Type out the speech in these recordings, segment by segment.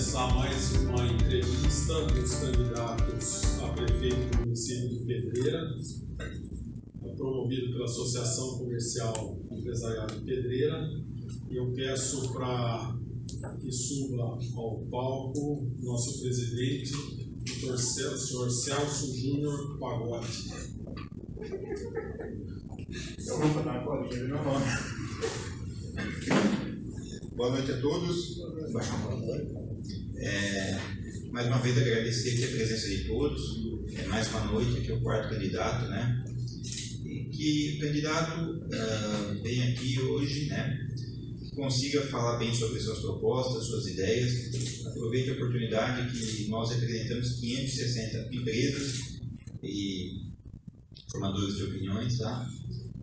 começar mais uma entrevista com os candidatos a prefeito do município de Pedreira, promovido pela Associação Comercial Empresarial de Pedreira. E eu peço para que suba ao palco nosso presidente, o senhor Celso Júnior Pagode. Eu vou falar uma colinha do meu nome. Boa noite a todos. Mais uma vez agradecer aqui a presença de todos. Mais uma noite, aqui é o quarto candidato, né? E que o candidato vem aqui hoje, né? Que consiga falar bem sobre suas propostas, suas ideias. Aproveite a oportunidade que nós representamos 560 empresas e formadores de opiniões, tá?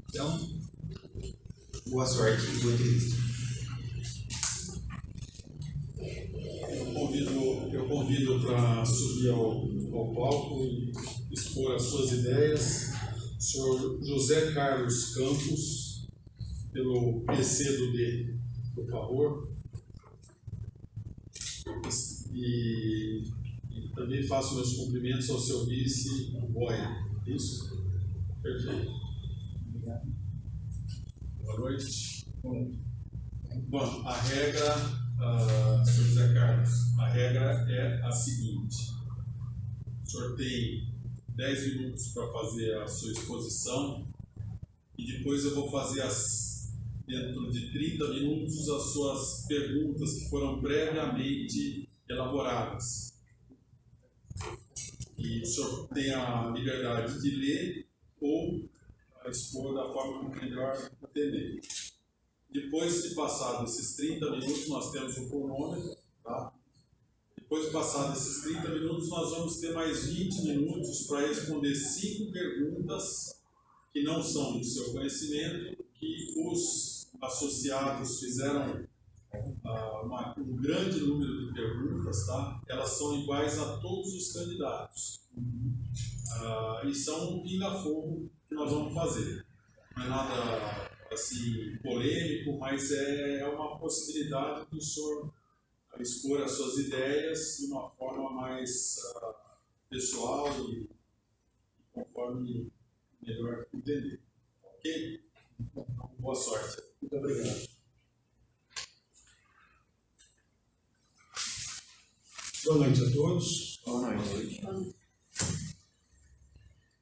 Então, boa sorte e boa entrevista. Eu convido para subir ao palco e expor as suas ideias o senhor José Carlos Campos, pelo PCdoB, por favor. E também faço meus cumprimentos ao seu vice, Boia. Isso? Perfeito. Obrigado. Boa noite. Bom, a regra, senhor José Carlos, a regra é a seguinte: o senhor tem 10 minutos para fazer a sua exposição e depois eu vou fazer dentro de 30 minutos as suas perguntas que foram previamente elaboradas. E o senhor tem a liberdade de ler ou expor da forma que melhor entender. Depois de passados esses 30 minutos, nós temos o cronômetro, tá? Depois de passados esses 30 minutos, nós vamos ter mais 20 minutos para responder 5 perguntas que não são do seu conhecimento, que os associados fizeram um grande número de perguntas, tá? Elas são iguais a todos os candidatos. E são um pinga-fogo que nós vamos fazer. Não é nada assim polêmico, mas é uma possibilidade do senhor expor as suas ideias de uma forma mais pessoal e conforme melhor entender. Ok? Então, boa sorte. Muito obrigado. Boa noite a todos. Boa noite.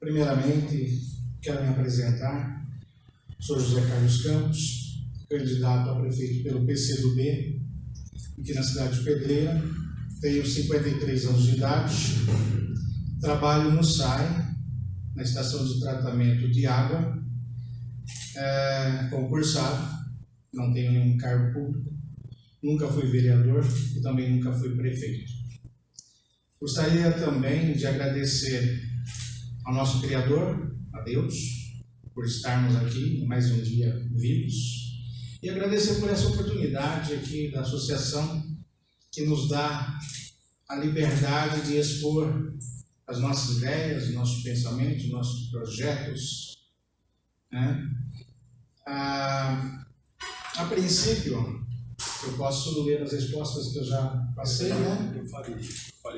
Primeiramente, quero me apresentar. Sou José Carlos Campos, candidato a prefeito pelo PCdoB, aqui na cidade de Pedreira. Tenho 53 anos de idade. Trabalho no SAI, na Estação de Tratamento de Água. Concursado, não tenho nenhum cargo público. Nunca fui vereador e também nunca fui prefeito. Gostaria também de agradecer ao nosso Criador, a Deus, por estarmos aqui mais um dia vivos, e agradecer por essa oportunidade aqui da associação que nos dá a liberdade de expor as nossas ideias, nossos pensamentos, nossos projetos, né? A princípio, eu posso ler as respostas que eu já passei, né? Eu farei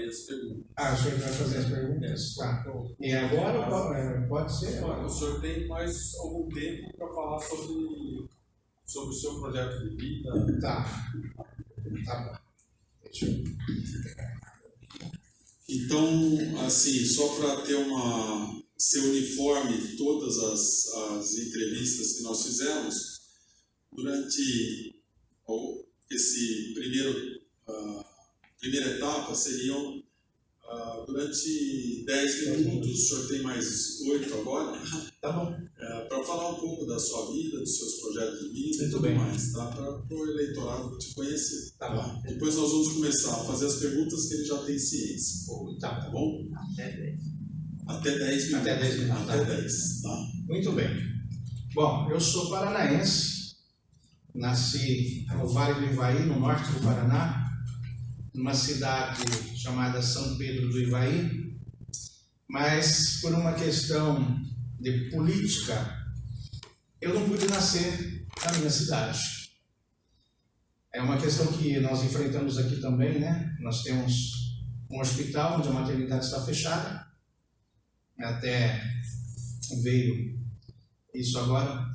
as perguntas. O senhor vai fazer as perguntas? Tá. E agora pode ser? O senhor tem mais algum tempo para falar sobre o seu projeto de vida? Tá bom. Deixa eu... Então, assim, só para ser uniforme todas as entrevistas que nós fizemos, durante esse primeira etapa seriam durante 10 minutos, o senhor tem mais 8 agora, Tá bom. para falar um pouco da sua vida, dos seus projetos de vida e tudo bem. mais, tá? Para o eleitorado te conhecer. Tá bom. Depois nós vamos começar a fazer as perguntas que ele já tem ciência. Tá Bom? Até 10 minutos. Até 10 minutos. Até 10, tá? Muito bem. Bom, eu sou paranaense, nasci no Vale do Ivaí, no norte do Paraná, numa cidade chamada São Pedro do Ivaí, mas por uma questão de política, eu não pude nascer na minha cidade. É uma questão que nós enfrentamos aqui também, né? Nós temos um hospital onde a maternidade está fechada. Até veio isso agora.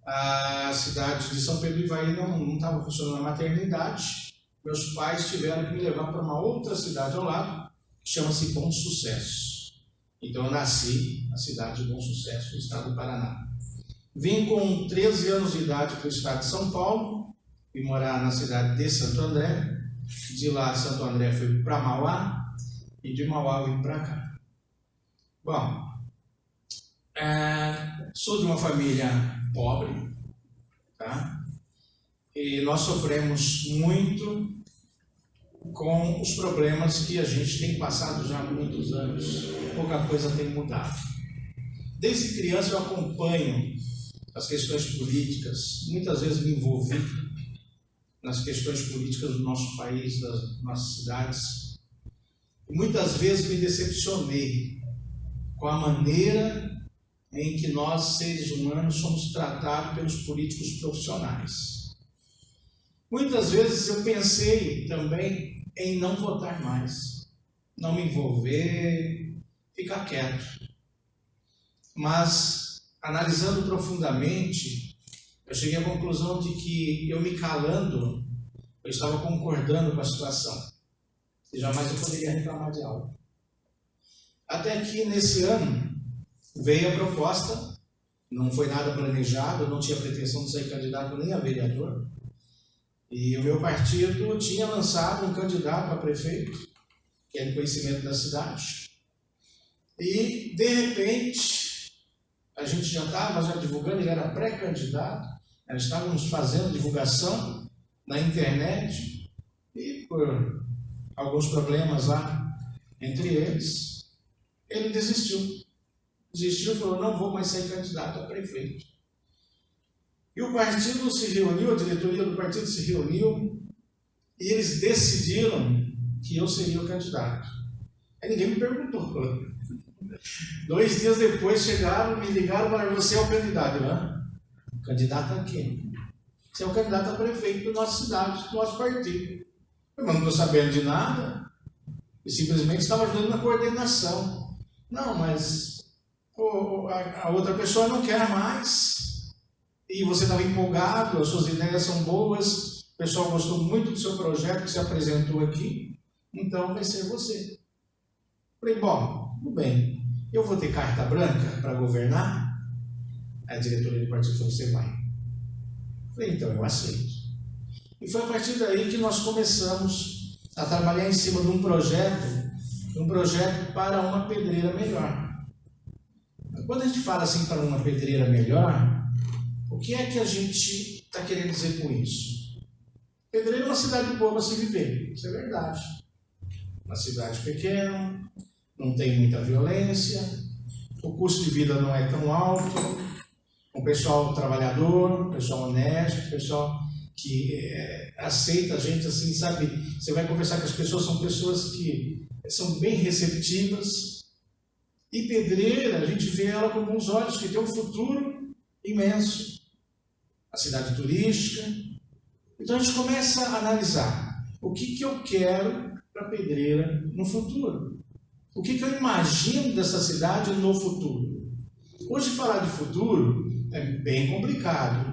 A cidade de São Pedro do Ivaí não estava funcionando a maternidade. Meus pais tiveram que me levar para uma outra cidade ao lado, que chama-se Bom Sucesso. Então eu nasci na cidade de Bom Sucesso, no estado do Paraná. Vim com 13 anos de idade para o estado de São Paulo, e morar na cidade de Santo André. De lá, Santo André, fui para Mauá, e de Mauá vim para cá. Bom, sou de uma família pobre, tá? E nós sofremos muito com os problemas que a gente tem passado já há muitos anos. Pouca coisa tem mudado. Desde criança eu acompanho as questões políticas, muitas vezes me envolvi nas questões políticas do nosso país, das nossas cidades. E muitas vezes me decepcionei com a maneira em que nós, seres humanos, somos tratados pelos políticos profissionais. Muitas vezes eu pensei também em não votar mais, não me envolver, ficar quieto. Mas, analisando profundamente, eu cheguei à conclusão de que eu me calando, eu estava concordando com a situação. E jamais eu poderia reclamar de algo. Até que nesse ano veio a proposta, não foi nada planejado, eu não tinha pretensão de ser candidato nem a vereador. E o meu partido tinha lançado um candidato a prefeito, que é de conhecimento da cidade. E, de repente, a gente já estava divulgando, ele era pré-candidato, nós estávamos fazendo divulgação na internet e por alguns problemas lá, entre eles, ele desistiu. Desistiu e falou, não vou mais ser candidato a prefeito. E o partido se reuniu, a diretoria do partido se reuniu e eles decidiram que eu seria o candidato. Aí ninguém me perguntou. 2 dias depois chegaram, me ligaram e falaram, você é o candidato, né? Candidato a quê? Você é o candidato a prefeito da nossa cidade, do nosso partido. Eu não estou sabendo de nada. E simplesmente estava ajudando na coordenação. Não, mas a outra pessoa não quer mais. E você estava empolgado, as suas ideias são boas, o pessoal gostou muito do seu projeto que você apresentou aqui, então vai ser você. Falei, bom, tudo bem, eu vou ter carta branca para governar? A diretoria do partido falou, você vai. Falei, então eu aceito. E foi a partir daí que nós começamos a trabalhar em cima de um projeto para uma pedreira melhor. Quando a gente fala assim para uma pedreira melhor, o que é que a gente está querendo dizer com isso? Pedreira é uma cidade boa para se viver, isso é verdade. Uma cidade pequena, não tem muita violência, o custo de vida não é tão alto, um pessoal trabalhador, um pessoal honesto, um pessoal que aceita a gente assim, sabe? Você vai conversar com as pessoas, são pessoas que são bem receptivas. E pedreira, a gente vê ela com bons olhos, que tem um futuro imenso. A cidade turística. Então a gente começa a analisar o que eu quero para Pedreira no futuro. O que eu imagino dessa cidade no futuro. Hoje falar de futuro é bem complicado,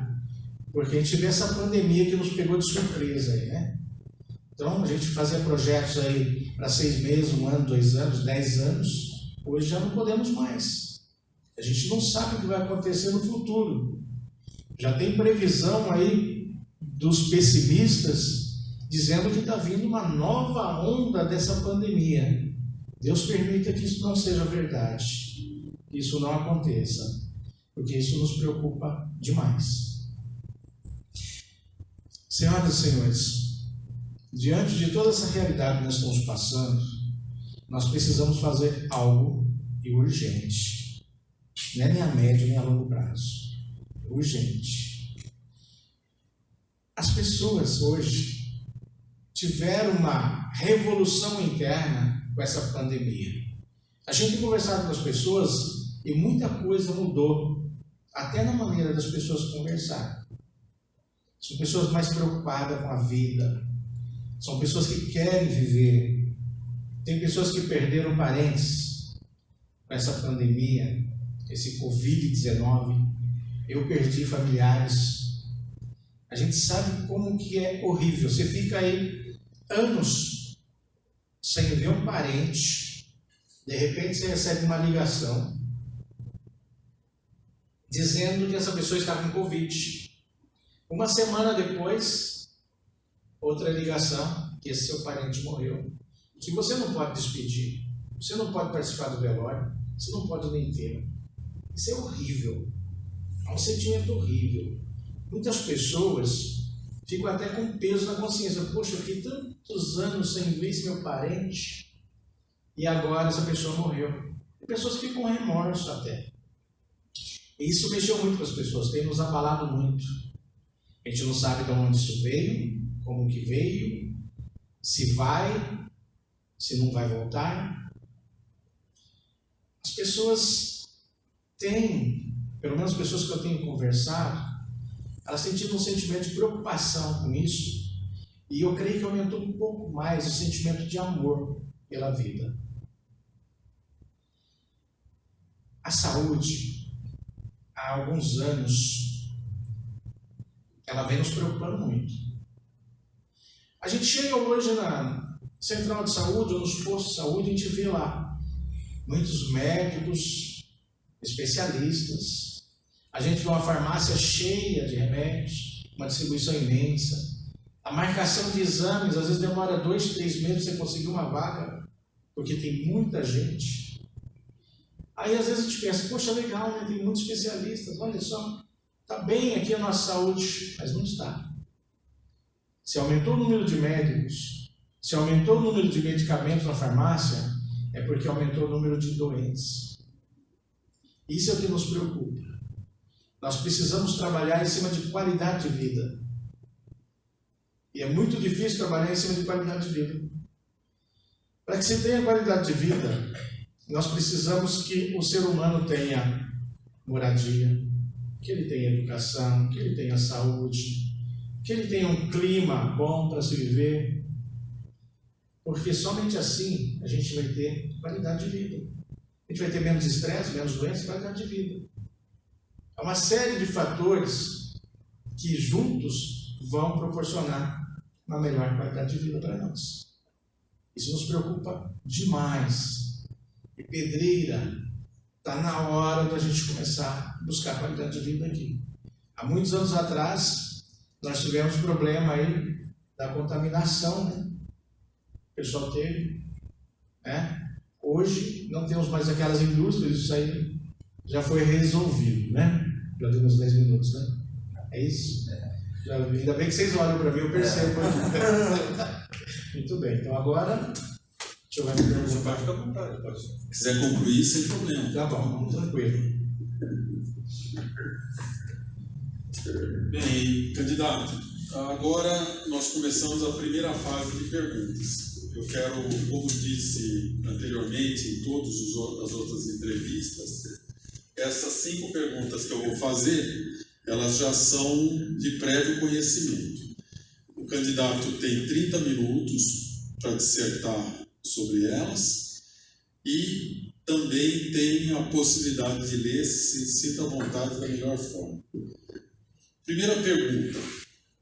porque a gente vê essa pandemia que nos pegou de surpresa aí, né? Então a gente fazia projetos aí para 6 meses, 1 ano, 2 anos, 10 anos. Hoje já não podemos mais. A gente não sabe o que vai acontecer no futuro. Já tem previsão aí dos pessimistas dizendo que está vindo uma nova onda dessa pandemia. Deus permita que isso não seja verdade, que isso não aconteça, porque isso nos preocupa demais. Senhoras e senhores, diante de toda essa realidade que nós estamos passando, nós precisamos fazer algo urgente. Não é nem a médio nem a longo prazo. É urgente. As pessoas hoje tiveram uma revolução interna com essa pandemia. A gente tem conversado com as pessoas e muita coisa mudou, até na maneira das pessoas conversarem. São pessoas mais preocupadas com a vida. São pessoas que querem viver. Tem pessoas que perderam parentes com essa pandemia, esse Covid-19. Eu perdi familiares. A gente sabe como que é horrível. Você fica aí anos sem ver um parente. De repente você recebe uma ligação dizendo que essa pessoa está com Covid. Uma semana depois, outra ligação, que esse seu parente morreu. Que você não pode despedir, você não pode participar do velório, você não pode nem enterro. Isso é horrível. É um sentimento horrível. Muitas pessoas ficam até com peso na consciência. Poxa, eu fiquei tantos anos sem ver esse meu parente e agora essa pessoa morreu. Tem pessoas que ficam com remorso até. E isso mexeu muito com as pessoas, tem nos abalado muito. A gente não sabe de onde isso veio, como que veio, se vai, se não vai voltar. As pessoas têm, pelo menos as pessoas que eu tenho conversado, elas têm tido um sentimento de preocupação com isso, e eu creio que aumentou um pouco mais o sentimento de amor pela vida. A saúde, há alguns anos, ela vem nos preocupando muito. A gente chega hoje na central de saúde ou nos postos de saúde, a gente vê lá muitos médicos, especialistas. A gente vê uma farmácia cheia de remédios, uma distribuição imensa. A marcação de exames, às vezes demora 2, 3 meses para você conseguir uma vaga, porque tem muita gente. Aí às vezes a gente pensa, poxa, legal, né? Tem muitos especialistas, olha só, está bem aqui a nossa saúde, mas não está. Se aumentou o número de médicos, se aumentou o número de medicamentos na farmácia, é porque aumentou o número de doentes. Isso é o que nos preocupa. Nós precisamos trabalhar em cima de qualidade de vida. E é muito difícil trabalhar em cima de qualidade de vida. Para que se tenha qualidade de vida, nós precisamos que o ser humano tenha moradia, que ele tenha educação, que ele tenha saúde, que ele tenha um clima bom para se viver, porque somente assim a gente vai ter qualidade de vida. A gente vai ter menos estresse, menos doença, qualidade de vida. É uma série de fatores que juntos vão proporcionar uma melhor qualidade de vida para nós. Isso nos preocupa demais. E Pedreira, está na hora da gente começar a buscar qualidade de vida aqui. Há muitos anos atrás, nós tivemos problema aí da contaminação, né? O pessoal teve, né? Hoje não temos mais aquelas indústrias, isso aí já foi resolvido, né? Já deu uns 10 minutos, né? É isso? Já, ainda bem que vocês olham para mim, eu percebo. Muito bem, então agora, deixa eu ver me perguntar. Vai ficar à vontade, pode. Se quiser concluir, sem problema. Tá bom, vamos tranquilo. Bem, candidato, agora nós começamos a primeira fase de perguntas. Eu quero, como disse anteriormente em todas as outras entrevistas, essas 5 perguntas que eu vou fazer, elas já são de prévio conhecimento. O candidato tem 30 minutos para dissertar sobre elas e também tem a possibilidade de ler, se sinta à vontade da melhor forma. Primeira pergunta: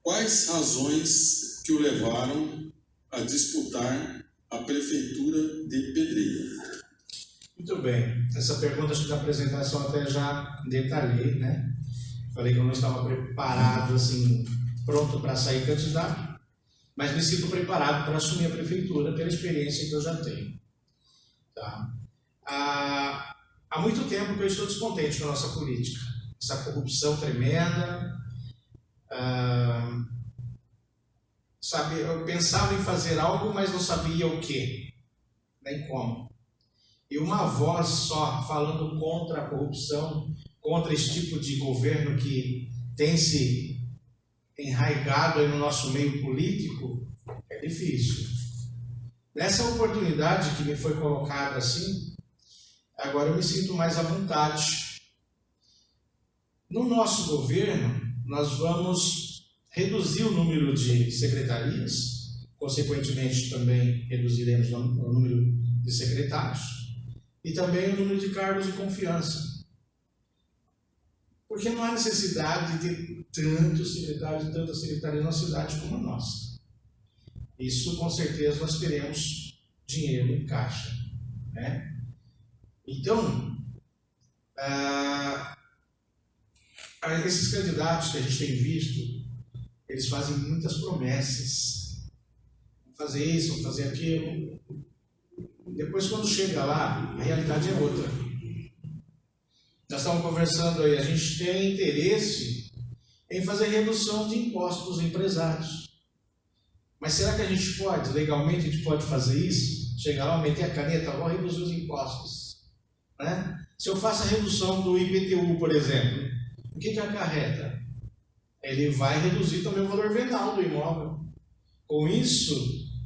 quais razões que o levaram a disputar a prefeitura de Pedreira? Muito bem, essa pergunta acho que da apresentação até já detalhei, né? Falei que eu não estava preparado, assim, pronto para sair candidato, mas me sinto preparado para assumir a prefeitura pela experiência que eu já tenho. Tá? Há muito tempo que eu estou descontente com a nossa política, essa corrupção tremenda. Sabe, eu pensava em fazer algo, mas não sabia o que, nem como. E uma voz só falando contra a corrupção, contra esse tipo de governo que tem se enraizado aí no nosso meio político, é difícil. Nessa oportunidade que me foi colocada assim, agora eu me sinto mais à vontade. No nosso governo, nós vamos reduzir o número de secretarias, consequentemente também reduziremos o número de secretários e também o número de cargos de confiança. Porque não há necessidade de tantos secretários e tantas secretarias na cidade como a nossa. Isso, com certeza, nós teremos dinheiro em caixa, né? Então, esses candidatos que a gente tem visto, eles fazem muitas promessas. Vão fazer isso, vão fazer aquilo. Depois, quando chega lá, a realidade é outra. Nós estamos conversando aí, a gente tem interesse em fazer redução de impostos dos empresários. Mas será que a gente pode, legalmente, a gente pode fazer isso? Chegar lá, meter a caneta, vou reduzir os impostos, né? Se eu faço a redução do IPTU, por exemplo, o que acarreta? Ele vai reduzir também o valor venal do imóvel. Com isso,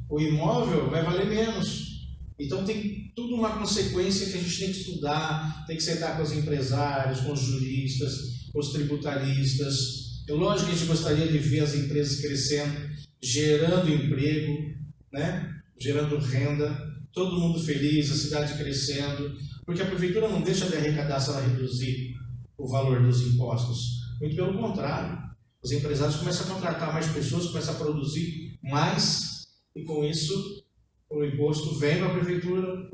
o imóvel vai valer menos. Então tem tudo uma consequência que a gente tem que estudar, tem que sentar com os empresários, com os juristas, com os tributaristas. É lógico que a gente gostaria de ver as empresas crescendo, gerando emprego, né? Gerando renda, todo mundo feliz, a cidade crescendo, porque a prefeitura não deixa de arrecadar se ela reduzir o valor dos impostos. Muito pelo contrário, os empresários começam a contratar mais pessoas, começam a produzir mais, e com isso o imposto vem para a prefeitura.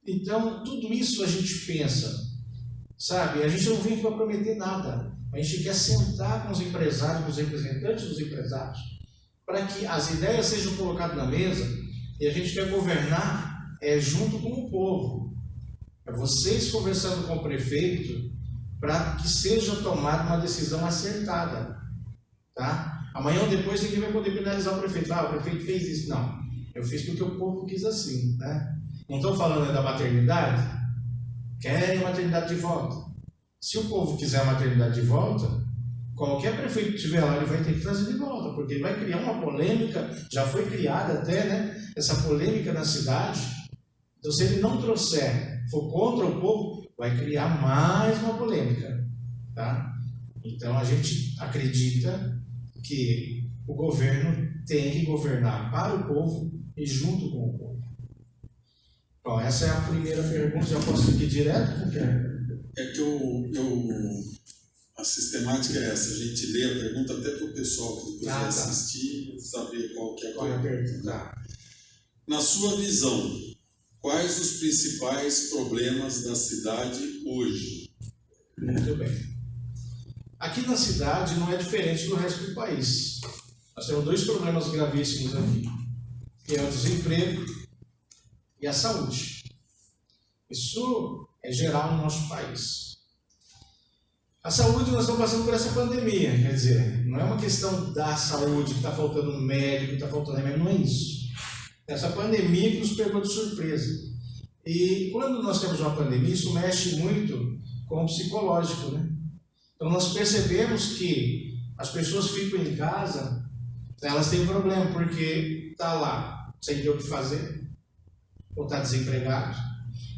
Então, tudo isso a gente pensa, sabe? A gente não vem aqui para prometer nada. A gente quer sentar com os empresários, com os representantes dos empresários, para que as ideias sejam colocadas na mesa e a gente quer governar junto com o povo. É vocês conversando com o prefeito para que seja tomada uma decisão acertada, tá? Amanhã ou depois ninguém vai poder penalizar o prefeito. O prefeito fez isso. Não. Eu fiz porque o povo quis assim, né? Não estou falando da maternidade? Querem a maternidade de volta. Se o povo quiser a maternidade de volta, qualquer prefeito que estiver lá, ele vai ter que trazer de volta, porque ele vai criar uma polêmica, já foi criada até, né? Essa polêmica na cidade. Então, se ele não trouxer, for contra o povo, vai criar mais uma polêmica, tá? Então, a gente acredita que o governo tem que governar para o povo e junto com o povo. Bom, essa é a primeira pergunta. Já posso seguir direto? É que a sistemática é essa. A gente lê a pergunta até para o pessoal que depois vai assistir, saber qual que é a pergunta. Tá. Na sua visão, quais os principais problemas da cidade hoje? Muito bem. Aqui na cidade não é diferente do resto do país. Nós temos dois problemas gravíssimos aqui, que é o desemprego e a saúde. Isso é geral no nosso país. A saúde, nós estamos passando por essa pandemia, quer dizer, não é uma questão da saúde, que está faltando médico, que está faltando remédio, não é isso. Essa pandemia que nos pegou de surpresa. E quando nós temos uma pandemia, isso mexe muito com o psicológico, né? Então nós percebemos que as pessoas ficam em casa, elas têm um problema, porque está lá sem ter o que fazer, ou está desempregado,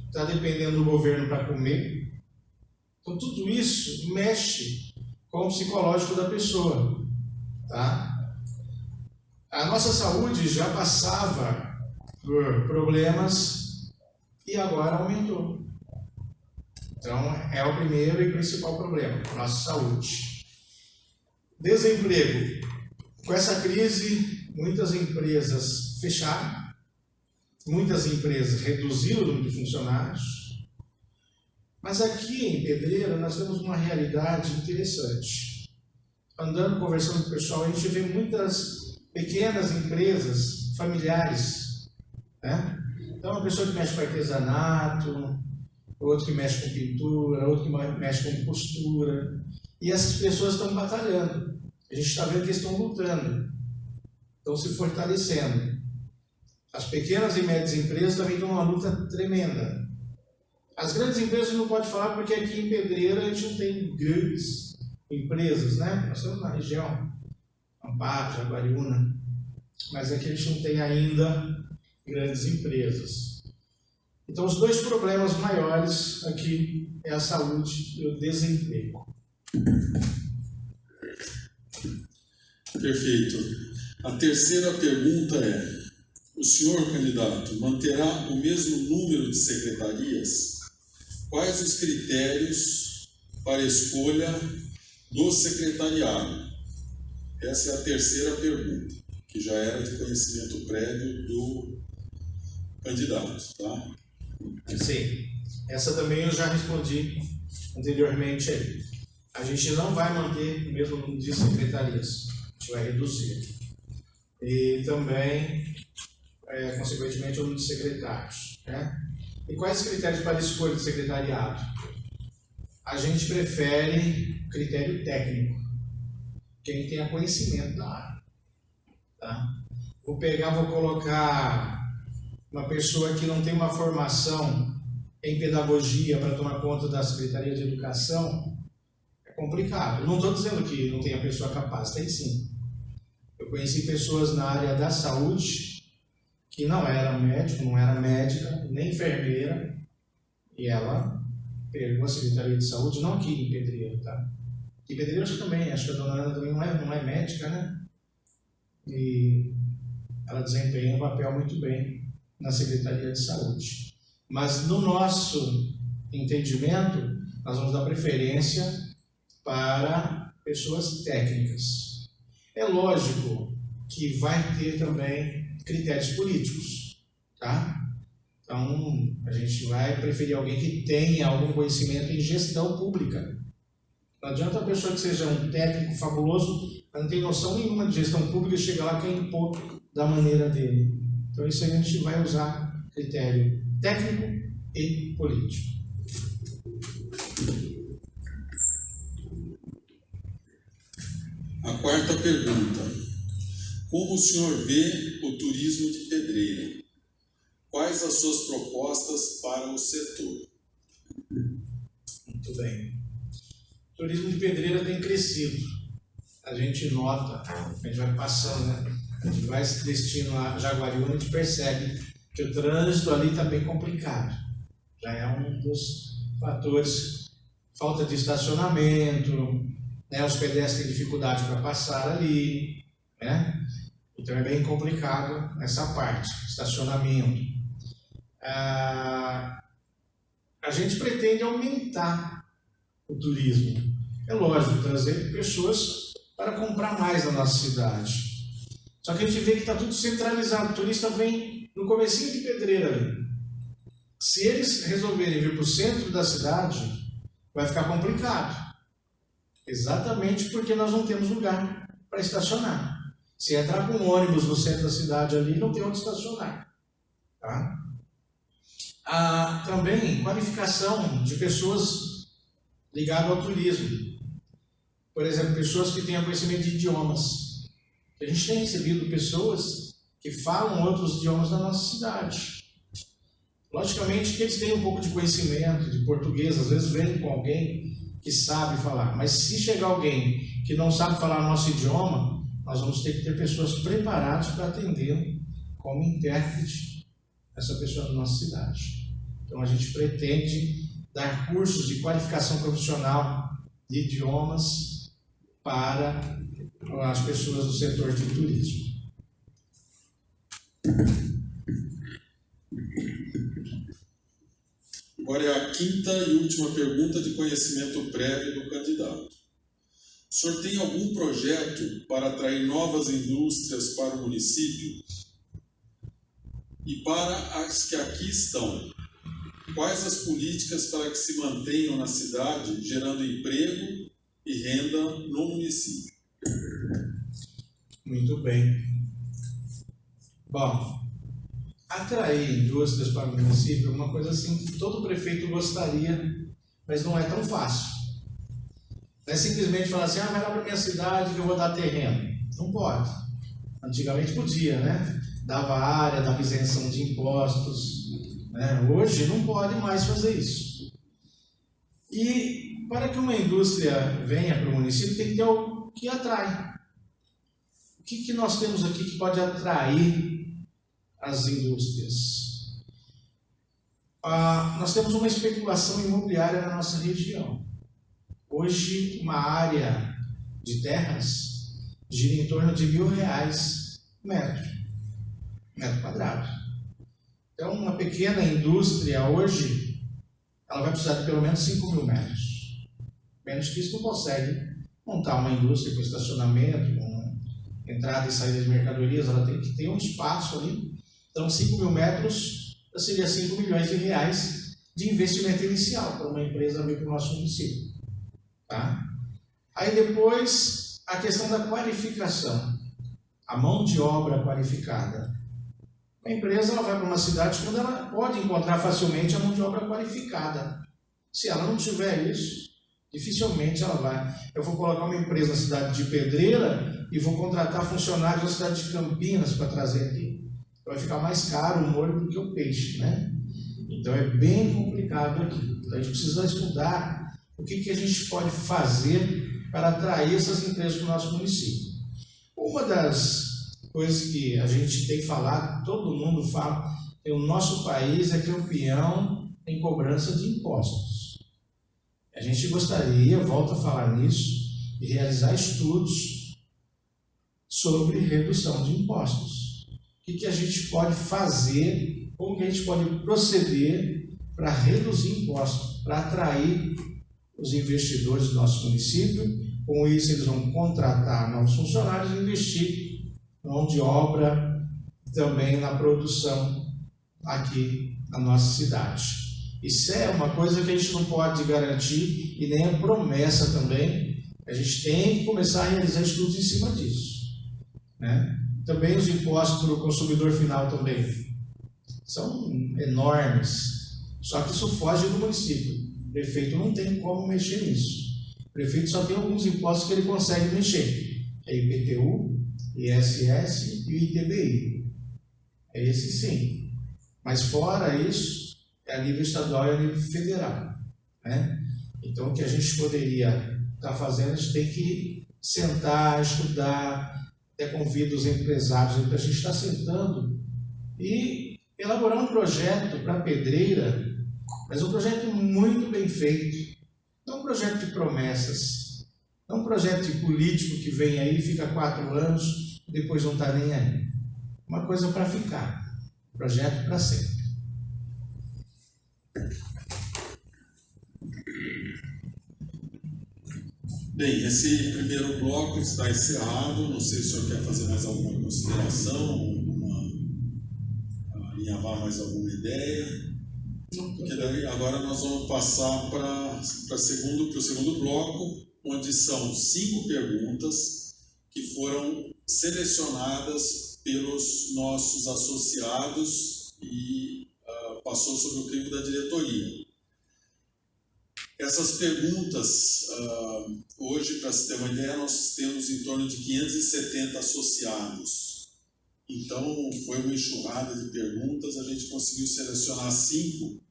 está dependendo do governo para comer. Então tudo isso mexe com o psicológico da pessoa, tá? A nossa saúde já passava por problemas e agora aumentou. Então é o primeiro e principal problema, a nossa saúde. Desemprego. Com essa crise, muitas empresas fecharam, muitas empresas reduziram o número de funcionários, mas aqui em Pedreira nós temos uma realidade interessante. Andando, conversando com o pessoal, a gente vê muitas pequenas empresas familiares, né? Então, uma pessoa que mexe com artesanato, outro que mexe com pintura, outro que mexe com costura, e essas pessoas estão batalhando. A gente está vendo que eles estão lutando, estão se fortalecendo. As pequenas e médias empresas também estão numa luta tremenda. As grandes empresas não pode falar porque aqui em Pedreira a gente não tem grandes empresas, né? Nós estamos na região, Amparo, Jaguariúna, mas aqui a gente não tem ainda grandes empresas. Então os dois problemas maiores aqui é a saúde e o desemprego. Perfeito. A terceira pergunta é: o senhor candidato manterá o mesmo número de secretarias? Quais os critérios para a escolha do secretariado? Essa é a terceira pergunta, que já era de conhecimento prévio do candidato, tá? Sim, essa também eu já respondi anteriormente aí. A gente não vai manter o mesmo número de secretarias, a gente vai reduzir. E também, consequentemente, o número de secretários, né? E quais os critérios para a escolha de secretariado? A gente prefere critério técnico, quem tenha conhecimento da área, tá? Vou colocar uma pessoa que não tem uma formação em pedagogia para tomar conta da Secretaria de Educação, é complicado. Eu não estou dizendo que não tenha pessoa capaz, tem sim. Eu conheci pessoas na área da saúde que não era médico, não era médica, nem enfermeira, e ela pegou a Secretaria de Saúde, não aqui em Pedreira, tá? Em Pedreira acho que a dona Ana também não é médica, né? E ela desempenha um papel muito bem na Secretaria de Saúde. Mas no nosso entendimento, nós vamos dar preferência para pessoas técnicas. É lógico que vai ter também critérios políticos, tá? Então, a gente vai preferir alguém que tenha algum conhecimento em gestão pública. Não adianta a pessoa que seja um técnico fabuloso, mas não tem noção nenhuma de gestão pública e chegar lá e quer impor da maneira dele. Então, isso aí a gente vai usar critério técnico e político. A quarta pergunta: como o senhor vê o turismo de Pedreira? Quais as suas propostas para o setor? Muito bem. O turismo de Pedreira tem crescido. A gente nota, a gente vai passando, né? A gente vai se destino a Jaguariúna, a gente percebe que o trânsito ali está bem complicado. Já é um dos fatores, falta de estacionamento, né? Os pedestres têm dificuldade para passar ali, né? Então é bem complicado essa parte, estacionamento. A gente pretende aumentar o turismo. É lógico, trazer pessoas para comprar mais na nossa cidade. Só que a gente vê que está tudo centralizado. O turista vem no comecinho de Pedreira ali. Se eles resolverem vir para o centro da cidade, vai ficar complicado. Exatamente porque nós não temos lugar para estacionar. Se entrar com um ônibus no centro da cidade ali, não tem onde estacionar. Tá? Também qualificação de pessoas ligadas ao turismo. Por exemplo, pessoas que tenham conhecimento de idiomas. A gente tem recebido pessoas que falam outros idiomas da nossa cidade. Logicamente que eles têm um pouco de conhecimento de português, às vezes vêm com alguém que sabe falar. Mas se chegar alguém que não sabe falar nosso idioma, nós vamos ter que ter pessoas preparadas para atender como intérprete essa pessoa da nossa cidade. Então a gente pretende dar cursos de qualificação profissional de idiomas para as pessoas do setor de turismo. Agora é a quinta e última pergunta de conhecimento prévio do candidato. O senhor tem algum projeto para atrair novas indústrias para o município? E para as que aqui estão, quais as políticas para que se mantenham na cidade, gerando emprego e renda no município? Muito bem. Bom, atrair indústrias para o município é uma coisa assim que todo prefeito gostaria, mas não é tão fácil. Não é simplesmente falar assim, vai lá para a minha cidade que eu vou dar terreno. Não pode. Antigamente podia, né? Dava área, dava isenção de impostos. Né? Hoje não pode mais fazer isso. E para que uma indústria venha para o município, tem que ter algo que atrai. O que nós temos aqui que pode atrair as indústrias? Nós temos uma especulação imobiliária na nossa região. Hoje, uma área de terras gira em torno de R$ 1.000 metro quadrado. Então, uma pequena indústria hoje, ela vai precisar de pelo menos 5.000 metros. Menos que isso não consegue montar uma indústria com estacionamento, com entrada e saída de mercadorias, ela tem que ter um espaço ali. Então, 5.000 metros seria R$ 5 milhões de investimento inicial para uma empresa vir para o nosso município. Tá? Aí depois, a questão da qualificação, a mão de obra qualificada. A empresa ela vai para uma cidade onde ela pode encontrar facilmente a mão de obra qualificada. Se ela não tiver isso, dificilmente ela vai. Eu vou colocar uma empresa na cidade de Pedreira e vou contratar funcionários da cidade de Campinas para trazer aqui. Vai ficar mais caro o molho do que o peixe, né? Então é bem complicado aqui. Então a gente precisa estudar o que a gente pode fazer para atrair essas empresas para o nosso município. Uma das coisas que a gente tem falado, todo mundo fala, que o nosso país é campeão em cobrança de impostos. A gente gostaria, volto a falar nisso, de realizar estudos sobre redução de impostos. O que a gente pode fazer, como que a gente pode proceder para reduzir impostos, para atrair os investidores do nosso município. Com isso, eles vão contratar novos funcionários e investir mão de obra também na produção aqui na nossa cidade. Isso é uma coisa que a gente não pode garantir e nem é promessa também. A gente tem que começar a realizar estudos em cima disso, né? Também os impostos para o consumidor final também são enormes, só que isso foge do município. O prefeito não tem como mexer nisso. O prefeito só tem alguns impostos que ele consegue mexer, é IPTU, ISS e o ITBI. É esse sim. Mas fora isso, é a nível estadual e a nível federal, né? Então, o que a gente poderia estar fazendo, a gente tem que sentar, estudar, até convido os empresários para a gente estar sentando e elaborar um projeto para Pedreira, mas um projeto muito bem feito, não um projeto de promessas, não um projeto de político que vem aí, fica 4 anos e depois não está nem aí. Uma coisa para ficar, um projeto para sempre. Bem, esse primeiro bloco está encerrado. Não sei se o senhor quer fazer mais alguma consideração, alinhavar mais alguma ideia. Porque daí, agora nós vamos passar para o segundo bloco, onde são 5 perguntas que foram selecionadas pelos nossos associados e passou sob o crivo da diretoria. Essas perguntas, hoje, para se ter uma ideia, nós temos em torno de 570 associados. Então, foi uma enxurrada de perguntas, a gente conseguiu selecionar 5,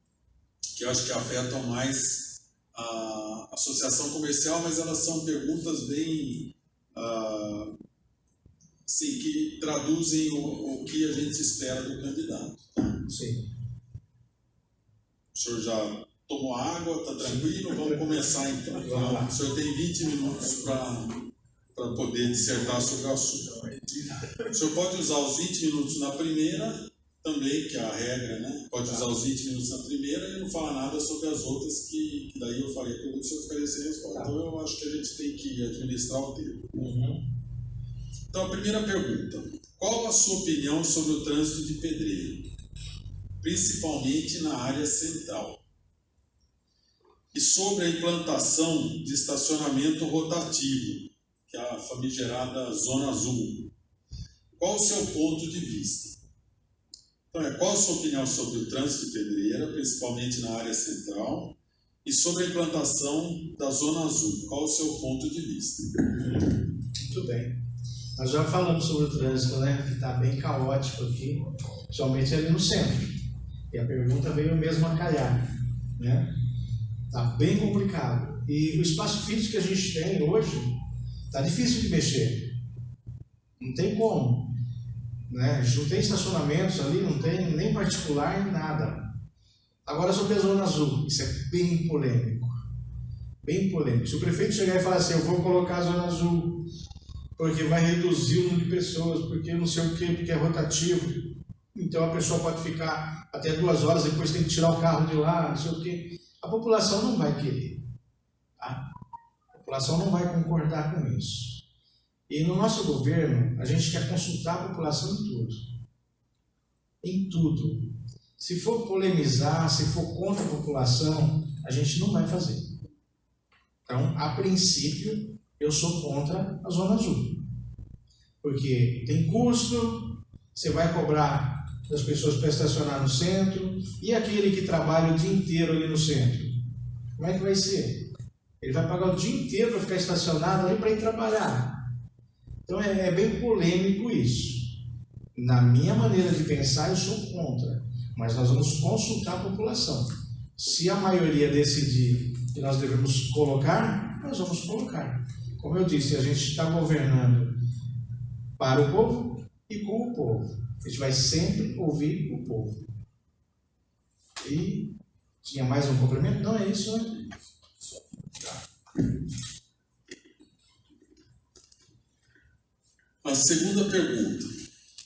que eu acho que afetam mais a associação comercial, mas elas são perguntas bem, assim, que traduzem o que a gente espera do candidato. Tá? Sim. O senhor já tomou água, está tranquilo? Vamos começar então. O senhor tem 20 minutos para poder dissertar sobre o assunto. O senhor pode usar os 20 minutos na primeira, também, que é a regra, né? Pode usar os 20 minutos na primeira e não falar nada sobre as outras, que daí eu faria pergunta, o senhor ficaria sem resposta. Então eu acho que a gente tem que administrar o tempo. Então a primeira pergunta: qual a sua opinião sobre o trânsito de Pedreira, principalmente na área central? E sobre a implantação de estacionamento rotativo, que é a famigerada Zona Azul. Qual o seu ponto de vista? Então, qual a sua opinião sobre o trânsito de Pedreira, principalmente na área central, e sobre a implantação da Zona Azul? Qual o seu ponto de vista? Muito bem. Nós já falamos sobre o trânsito, né? Que está bem caótico aqui, principalmente ali no centro. E a pergunta veio mesmo a calhar, né? Está bem complicado. E o espaço físico que a gente tem hoje está difícil de mexer. Não tem como, né? A gente não tem estacionamentos ali, não tem nem particular, nem nada. Agora, sobre a Zona Azul, isso é bem polêmico. Bem polêmico. Se o prefeito chegar e falar assim, eu vou colocar a Zona Azul porque vai reduzir o número de pessoas, porque não sei o quê, porque é rotativo. Então a pessoa pode ficar até 2 horas, depois tem que tirar o carro de lá, não sei o quê. A população não vai querer. Tá? A população não vai concordar com isso. E no nosso governo, a gente quer consultar a população em tudo. Em tudo. Se for polemizar, se for contra a população, a gente não vai fazer. Então, a princípio, eu sou contra a Zona Azul. Porque tem custo, você vai cobrar das pessoas para estacionar no centro, e aquele que trabalha o dia inteiro ali no centro? Como é que vai ser? Ele vai pagar o dia inteiro para ficar estacionado ali para ir trabalhar. Então é bem polêmico isso. Na minha maneira de pensar, eu sou contra, mas nós vamos consultar a população. Se a maioria decidir que nós devemos colocar, nós vamos colocar. Como eu disse, a gente está governando para o povo e com o povo. A gente vai sempre ouvir o povo. E tinha mais um complemento? Não, é isso, né? A segunda pergunta.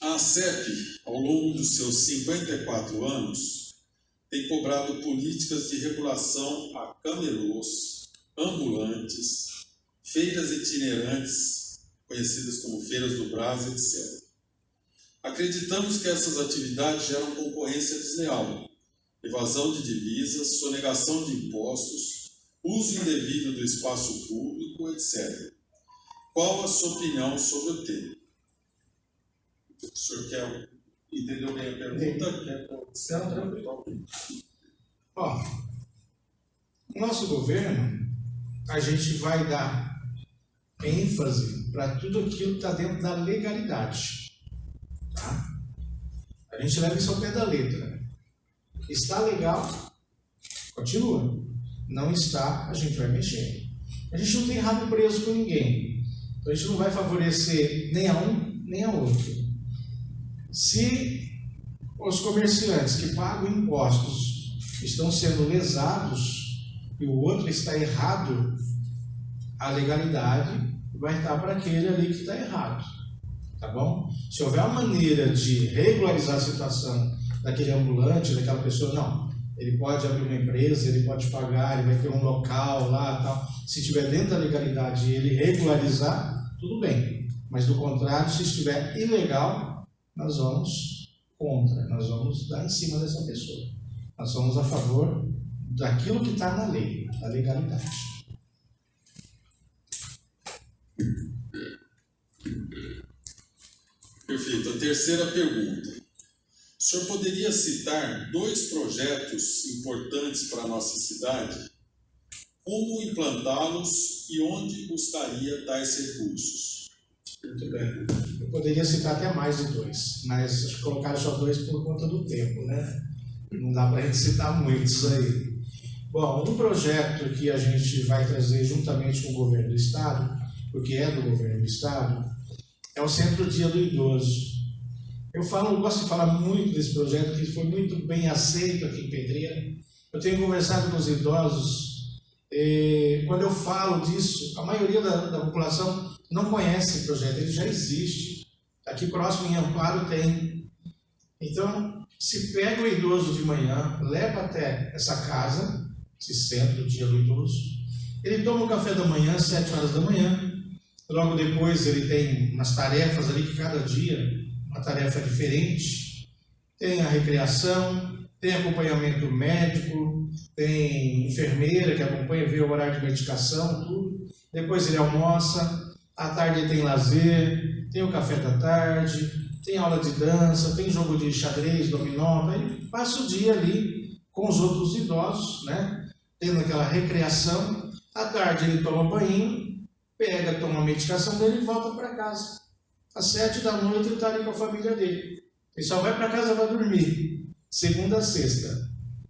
A ACEP, ao longo dos seus 54 anos, tem cobrado políticas de regulação a camelôs, ambulantes, feiras itinerantes, conhecidas como feiras do Brás, etc. Acreditamos que essas atividades geram concorrência desleal, evasão de divisas, sonegação de impostos, uso indevido do espaço público, etc. Qual a sua opinião sobre o tema? O senhor entendeu bem a pergunta? Ó, no nosso governo, a gente vai dar ênfase para tudo aquilo que está dentro da legalidade. Tá? A gente leva isso ao pé da letra. Está legal? Continua. Não está, a gente vai mexer. A gente não tem rabo preso com ninguém. Então a gente não vai favorecer nem a um, nem a outro. Se os comerciantes que pagam impostos estão sendo lesados e o outro está errado, a legalidade vai estar para aquele ali que está errado. Tá bom? Se houver uma maneira de regularizar a situação daquele ambulante, daquela pessoa, não. Ele pode abrir uma empresa, ele pode pagar, ele vai ter um local lá, tal. Se estiver dentro da legalidade e ele regularizar, tudo bem. Mas do contrário, se estiver ilegal, nós vamos contra, nós vamos dar em cima dessa pessoa. Nós somos a favor daquilo que está na lei, da legalidade. Perfeito. A terceira pergunta. O senhor poderia citar 2 projetos importantes para a nossa cidade? Como implantá-los e onde buscaria tais recursos? Muito bem. Eu poderia citar até mais de 2, mas acho que colocaram só 2 por conta do tempo, né? Não dá para a gente citar muitos aí. Bom, um projeto que a gente vai trazer juntamente com o governo do Estado, porque é do governo do Estado, é o Centro-Dia do Idoso. Eu gosto de falar muito desse projeto, que foi muito bem aceito aqui em Pedreira. Eu tenho conversado com os idosos, quando eu falo disso, a maioria da população não conhece esse projeto, ele já existe. Aqui próximo em Amparo tem. Então, se pega o idoso de manhã, leva até essa casa, esse Centro-Dia do Idoso, ele toma o café da manhã, às 7 horas da manhã, logo depois ele tem umas tarefas ali que cada dia uma tarefa diferente, tem a recreação, tem acompanhamento médico, tem enfermeira que acompanha, vê o horário de medicação, tudo. Depois ele almoça, à tarde ele tem lazer, tem o café da tarde, tem aula de dança, tem jogo de xadrez, dominó, aí passa o dia ali com os outros idosos, né? Tendo aquela recreação. À tarde ele toma banho, toma a medicação dele e volta para casa. Às 7 da noite ele está ali com a família dele. Ele só vai para casa para dormir, segunda a sexta.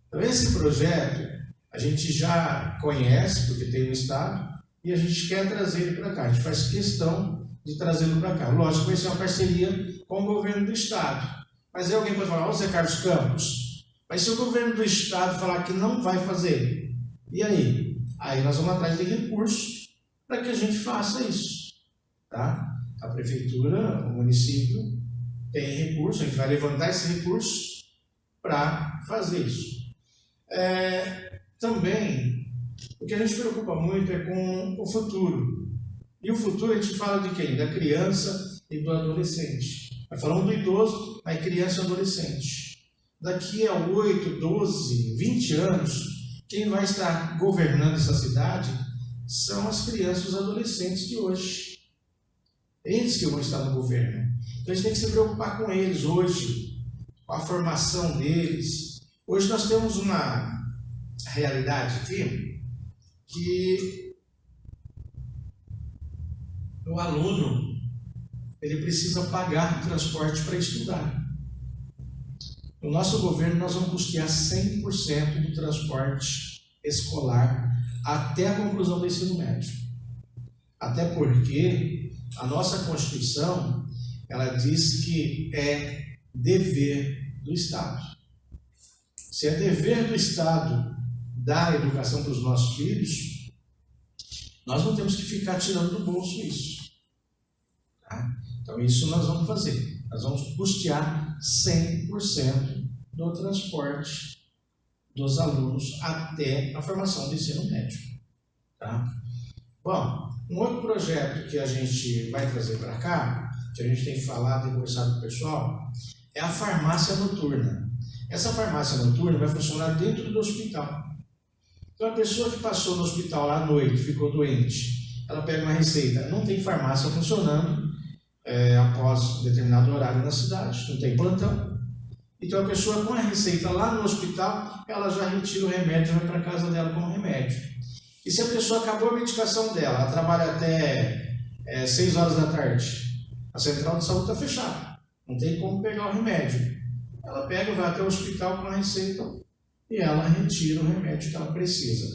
Então esse projeto a gente já conhece, porque tem no Estado, e a gente quer trazer ele para cá. A gente faz questão de trazê-lo para cá. Lógico que vai ser uma parceria com o governo do Estado. Mas aí alguém pode falar, Zé Carlos Campos, mas se o governo do Estado falar que não vai fazer, e aí? Aí nós vamos atrás de recursos para que a gente faça isso. Tá? A prefeitura, o município, tem recurso, a gente vai levantar esse recurso para fazer isso. Também, o que a gente preocupa muito é com o futuro. E o futuro a gente fala de quem? Da criança e do adolescente. Nós falamos do idoso, mas criança e adolescente. Daqui a 8, 12, 20 anos, quem vai estar governando essa cidade são as crianças e os adolescentes de hoje. Eles que vão estar no governo. Então a gente tem que se preocupar com eles hoje, com a formação deles. Hoje nós temos uma realidade aqui que o aluno ele precisa pagar transporte para estudar. No nosso governo nós vamos custear 100% do transporte escolar até a conclusão do ensino médio. Até porque a nossa Constituição ela diz que é dever do Estado. Se é dever do Estado dar educação para os nossos filhos, nós não temos que ficar tirando do bolso isso. Tá? Então isso nós vamos fazer. Nós vamos custear 100% do transporte dos alunos até a formação do ensino médio. Tá? Bom, um outro projeto que a gente vai trazer para cá, que a gente tem falado e conversado com o pessoal, é a farmácia noturna. Essa farmácia noturna vai funcionar dentro do hospital. Então a pessoa que passou no hospital lá à noite, ficou doente, ela pega uma receita, não tem farmácia funcionando após determinado horário na cidade, não tem plantão. Então a pessoa com a receita lá no hospital, ela já retira o remédio e vai para casa dela com o remédio. E se a pessoa acabou a medicação dela, ela trabalha até 6 horas da tarde, a central de saúde está fechada, não tem como pegar o remédio. Ela pega, vai até o hospital com a receita e ela retira o remédio que ela precisa.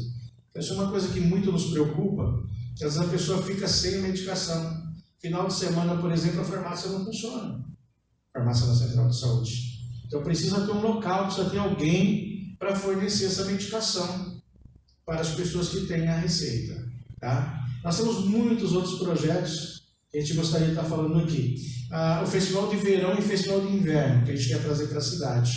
Então, isso é uma coisa que muito nos preocupa, que às vezes a pessoa fica sem medicação. Final de semana, por exemplo, a farmácia não funciona, a farmácia da central de saúde. Então precisa ter um local, precisa ter alguém para fornecer essa medicação para as pessoas que têm a receita. Tá? Nós temos muitos outros projetos que a gente gostaria de estar falando aqui. O Festival de Verão e Festival de Inverno, que a gente quer trazer para a cidade.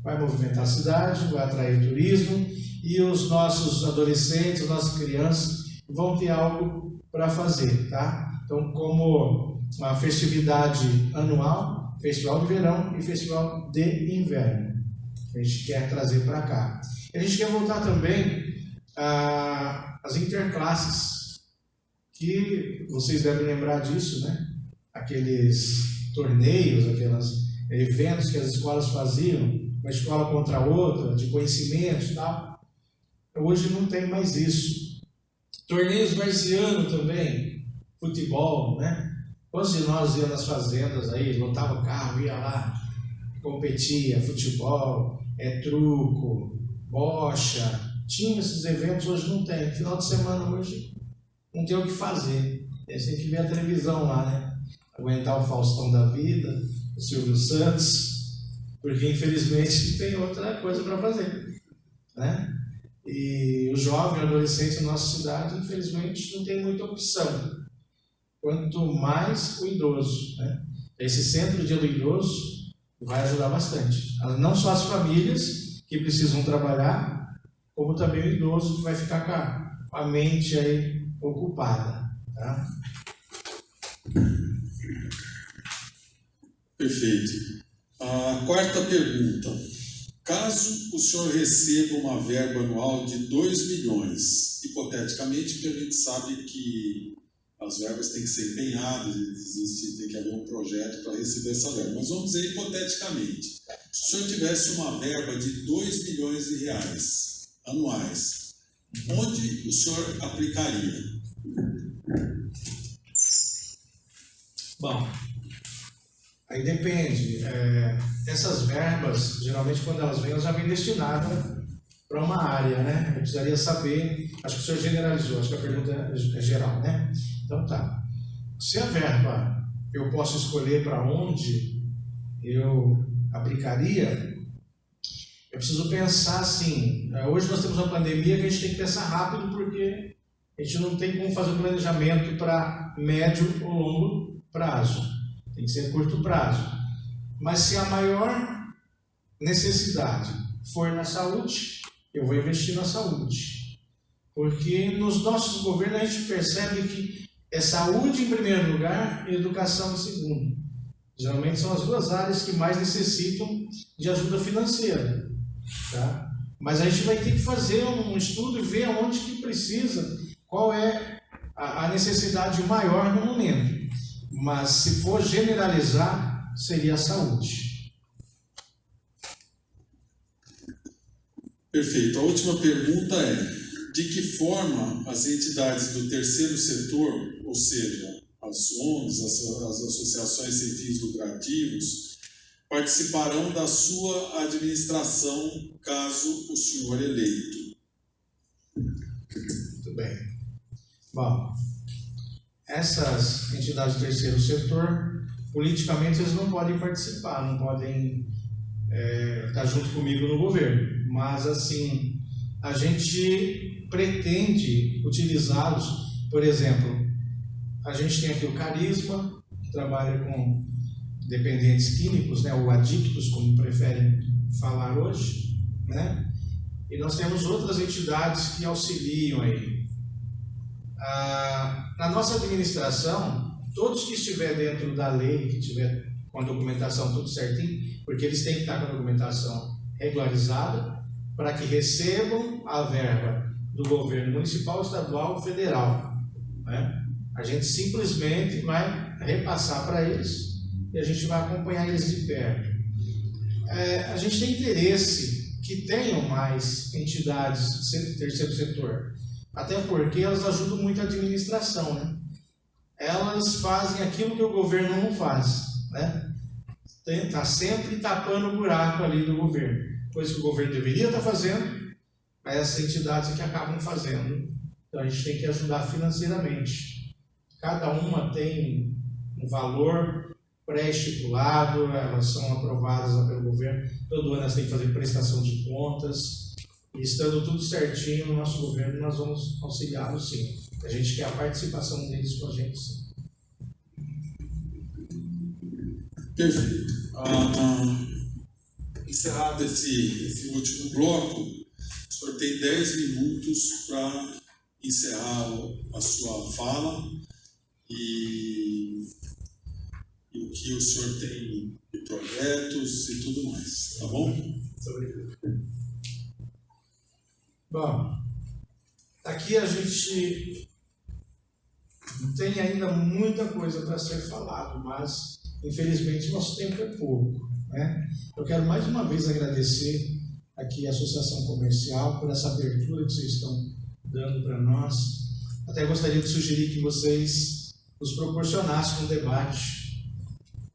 Vai movimentar a cidade, vai atrair turismo e os nossos adolescentes, as nossas crianças vão ter algo para fazer. Tá? Então, como uma festividade anual, Festival de Verão e Festival de Inverno. A gente quer trazer para cá. E a gente quer voltar também às interclasses, que vocês devem lembrar disso, né? Aqueles torneios, aqueles eventos que as escolas faziam, uma escola contra a outra, de conhecimentos e tal. Hoje não tem mais isso. Torneios varziano também, futebol, né? Quantos de nós ia nas fazendas aí, lotava o carro, ia lá, competia, futebol, truco, bocha, tinha esses eventos, hoje não tem. Final de semana hoje não tem o que fazer. Eles têm que ver a televisão lá, né? Aguentar o Faustão da vida, o Silvio Santos, porque infelizmente tem outra coisa para fazer, né? E o jovem, o adolescente na nossa cidade, infelizmente, não tem muita opção. Quanto mais o idoso, né? Esse centro dia do idoso vai ajudar bastante. Não só as famílias que precisam trabalhar, como também o idoso que vai ficar com a mente aí ocupada. Tá? Perfeito. A quarta pergunta. Caso o senhor receba uma verba anual de 2 milhões, hipoteticamente, porque a gente sabe que as verbas têm que ser empenhadas, tem que haver um projeto para receber essa verba. Mas vamos dizer hipoteticamente, se o senhor tivesse uma verba de 2 milhões de reais anuais, onde o senhor aplicaria? Bom, aí depende. Essas verbas, geralmente quando elas vêm, elas já vêm destinadas para uma área, né? Eu precisaria saber, acho que o senhor generalizou, acho que a pergunta é geral, né? Então tá. Se a verba eu posso escolher para onde eu aplicaria, eu preciso pensar assim. Hoje nós temos uma pandemia que a gente tem que pensar rápido porque a gente não tem como fazer um planejamento para médio ou longo prazo, tem que ser curto prazo. Mas se a maior necessidade for na saúde, eu vou investir na saúde. Porque nos nossos governos a gente percebe que é saúde em primeiro lugar e educação em segundo. Geralmente são as duas áreas que mais necessitam de ajuda financeira. Tá? Mas a gente vai ter que fazer um estudo e ver onde que precisa, qual é a necessidade maior no momento. Mas se for generalizar, seria a saúde. Perfeito. A última pergunta é: de que forma as entidades do terceiro setor, ou seja, as ONGs, as associações sem fins lucrativos, participarão da sua administração caso o senhor eleito? Muito bem. Bom, essas entidades do terceiro setor, politicamente eles não podem participar, não podem estar junto comigo no governo, mas assim, a gente pretende utilizá-los. Por exemplo, a gente tem aqui o Carisma, que trabalha com dependentes químicos, né, ou adictos, como preferem falar hoje, né? E nós temos outras entidades que auxiliam aí. Na nossa administração, todos que estiver dentro da lei, que estiver com a documentação tudo certinho, porque eles têm que estar com a documentação regularizada para que recebam a verba do governo municipal, estadual, federal, né? A gente simplesmente vai repassar para eles e a gente vai acompanhar eles de perto. A gente tem interesse que tenham mais entidades do terceiro setor, até porque elas ajudam muito a administração, né? Elas fazem aquilo que o governo não faz, né? Está sempre tapando o buraco ali do governo, coisa que o governo deveria estar fazendo, mas essas entidades que acabam fazendo. Então a gente tem que ajudar financeiramente. Cada uma tem um valor pré-estipulado, elas são aprovadas pelo governo, todo ano elas têm que fazer prestação de contas, e estando tudo certinho no nosso governo, nós vamos auxiliá-los sim. A gente quer a participação deles com a gente sim. Perfeito. Encerrado esse último bloco, o senhor tem 10 minutos para encerrar a sua fala e o que o senhor tem de projetos e tudo mais, tá bom? Muito obrigado. Bom, aqui a gente tem ainda muita coisa para ser falado, mas infelizmente nosso tempo é pouco, né? Eu quero mais uma vez agradecer aqui a Associação Comercial por essa abertura que vocês estão dando para nós. Até gostaria de sugerir que vocês nos proporcionassem um debate,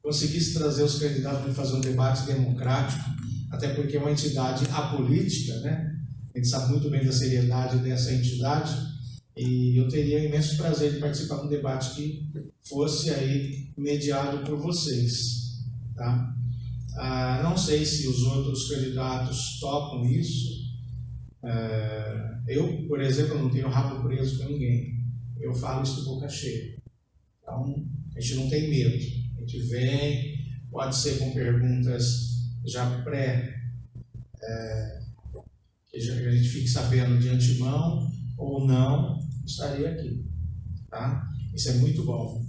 conseguissem trazer os candidatos para fazer um debate democrático, até porque é uma entidade apolítica, né? A gente sabe muito bem da seriedade dessa entidade e eu teria imenso prazer de participar de um debate que fosse aí mediado por vocês, tá? Não sei se os outros candidatos topam isso. Eu, por exemplo, não tenho rabo preso com ninguém. Eu falo isso de boca cheia. Então, a gente não tem medo. A gente vem, pode ser com perguntas já que a gente fique sabendo de antemão, ou não, estaria aqui. Tá? Isso é muito bom.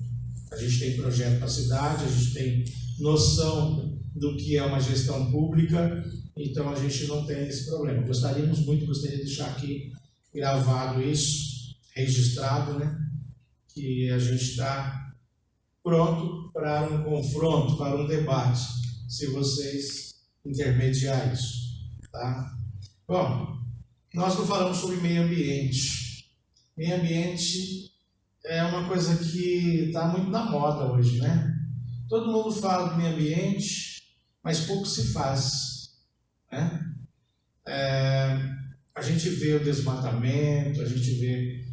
A gente tem projeto para a cidade, a gente tem noção do que é uma gestão pública, então a gente não tem esse problema. Gostaria de deixar aqui gravado isso, registrado, né? Que a gente está pronto para um confronto, para um debate, se vocês intermediar isso. Tá? Bom, nós não falamos sobre meio ambiente. Meio ambiente é uma coisa que está muito na moda hoje, né? Todo mundo fala do meio ambiente, mas pouco se faz, né? A gente vê o desmatamento, a gente vê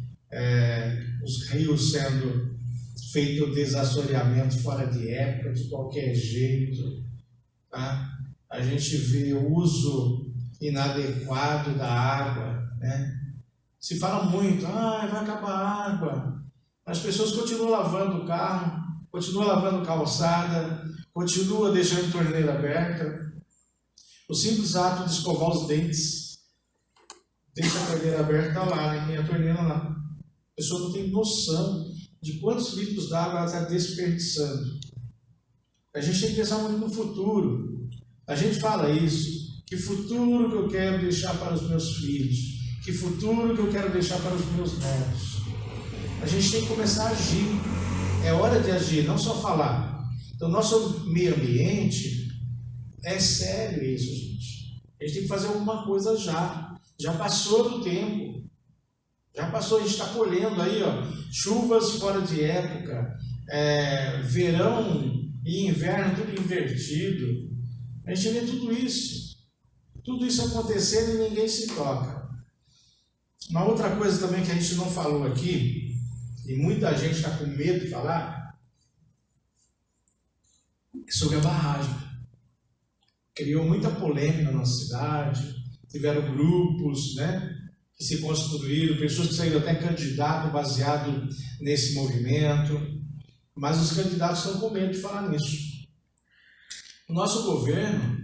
os rios sendo feito desassoreamento fora de época, de qualquer jeito, tá? A gente vê o uso inadequado da água, né? Se fala muito, vai acabar a água. As pessoas continuam lavando o carro, continua lavando calçada, continua deixando torneira aberta. O simples ato de escovar os dentes, deixa a torneira aberta lá, né? Tem a torneira lá. A pessoa não tem noção de quantos litros d'água ela está desperdiçando. A gente tem que pensar muito no futuro. A gente fala isso, que futuro que eu quero deixar para os meus filhos, que futuro que eu quero deixar para os meus netos. A gente tem que começar a agir. É hora de agir, não só falar. Então, nosso meio ambiente, é sério isso, gente. A gente tem que fazer alguma coisa já. Já passou do tempo. Já passou, a gente está colhendo aí, ó, chuvas fora de época, verão e inverno tudo invertido. A gente vê tudo isso acontecendo e ninguém se toca. Uma outra coisa também que a gente não falou aqui, e muita gente está com medo de falar, é sobre a barragem. Criou muita polêmica na nossa cidade, tiveram grupos, né, que se construíram, pessoas que saíram até candidato baseado nesse movimento, mas os candidatos estão com medo de falar nisso. O nosso governo,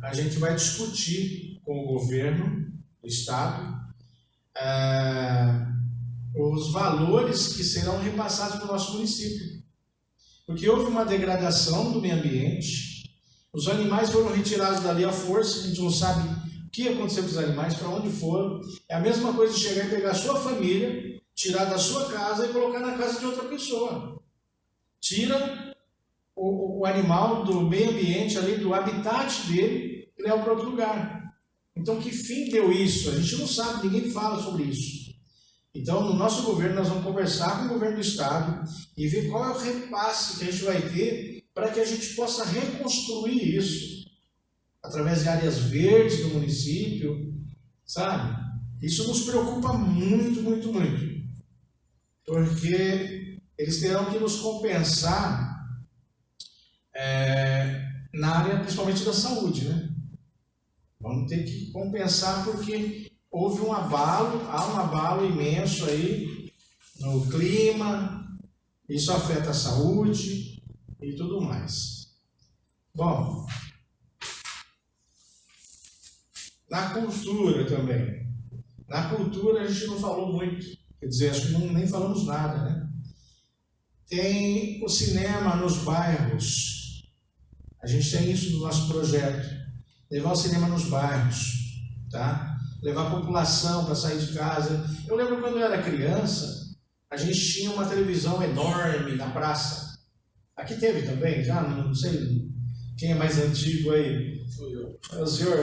a gente vai discutir com o governo do Estado os valores que serão repassados para o nosso município. Porque houve uma degradação do meio ambiente, os animais foram retirados dali à força, a gente não sabe o que aconteceu com os animais, para onde foram. É a mesma coisa de chegar e pegar a sua família, tirar da sua casa e colocar na casa de outra pessoa. Tira o animal do meio ambiente, ali, do habitat dele, e leva para outro lugar. Então, que fim deu isso? A gente não sabe, ninguém fala sobre isso. Então, no nosso governo, nós vamos conversar com o governo do Estado e ver qual é o repasse que a gente vai ter para que a gente possa reconstruir isso através de áreas verdes do município, sabe? Isso nos preocupa muito, muito, muito. Porque eles terão que nos compensar na área, principalmente da saúde, né? Vamos ter que compensar porque houve um abalo, há um abalo imenso aí no clima, isso afeta a saúde e tudo mais. Bom, na cultura também. Na cultura a gente não falou muito, quer dizer, acho que nem falamos nada, né? Tem o cinema nos bairros. A gente tem isso no nosso projeto. Levar o cinema nos bairros, tá? Levar a população para sair de casa. Eu lembro quando eu era criança, a gente tinha uma televisão enorme na praça. Aqui teve também, já? Não sei quem é mais antigo aí. Sou eu. É o senhor.